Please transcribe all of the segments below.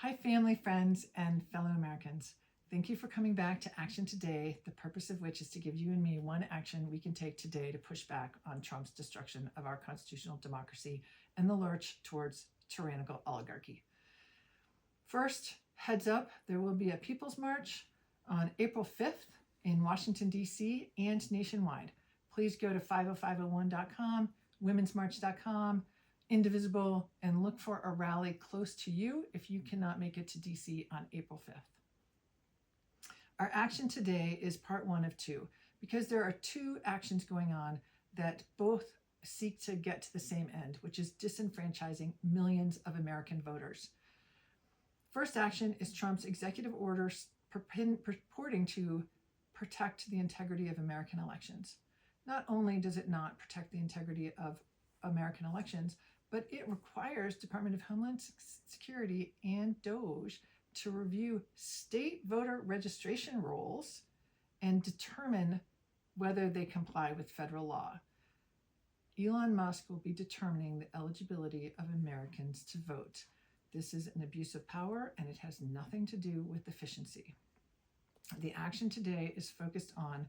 Hi, family, friends, and fellow Americans. Thank you for coming back to Action Today, the purpose of which is to give you and me one action we can take today to push back on Trump's destruction of our constitutional democracy and the lurch towards tyrannical oligarchy. First, heads up, there will be a People's March on April 5th in Washington, D.C. and nationwide. Please go to 50501.com, womensmarch.com, Indivisible, and look for a rally close to you if you cannot make it to DC on April 5th. Our action today is part one of two, because there are two actions going on that both seek to get to the same end, which is disenfranchising millions of American voters. First action is Trump's executive orders purporting to protect the integrity of American elections. Not only does it not protect the integrity of American elections, but it requires Department of Homeland Security and DOGE to review state voter registration rolls and determine whether they comply with federal law. Elon Musk will be determining the eligibility of Americans to vote. This is an abuse of power, and it has nothing to do with efficiency. The action today is focused on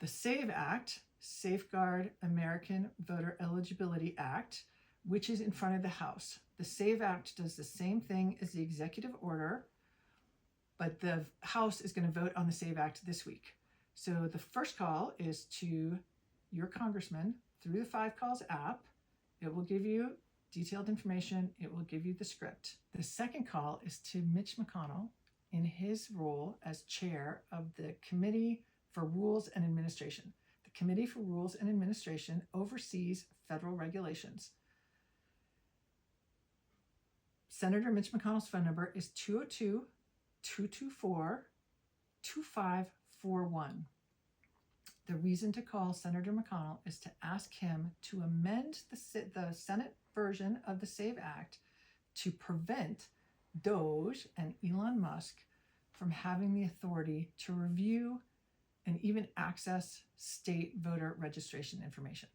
the SAVE Act, Safeguard American Voter Eligibility Act, which is in front of the House. The SAVE Act does the same thing as the executive order, but the House is going to vote on the SAVE Act this week. So the first call is to your congressman through the 5 Calls app. It will give you detailed information. It will give you the script. The second call is to Mitch McConnell in his role as chair of the Committee for Rules and Administration. The Committee for Rules and Administration oversees federal regulations. Senator Mitch McConnell's phone number is 202-224-2541. The reason to call Senator McConnell is to ask him to amend the Senate version of the SAVE Act to prevent DOGE and Elon Musk from having the authority to review and even access state voter registration information.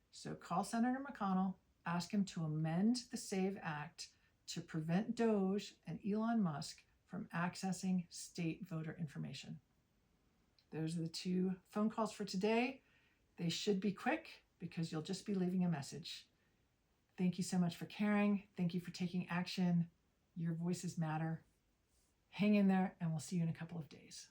So call Senator McConnell, ask him to amend the SAVE Act to prevent DOGE and Elon Musk from accessing state voter information. Those are the 2 phone calls for today. They should be quick because you'll just be leaving a message. Thank you so much for caring. Thank you for taking action. Your voices matter. Hang in there, and we'll see you in a couple of days.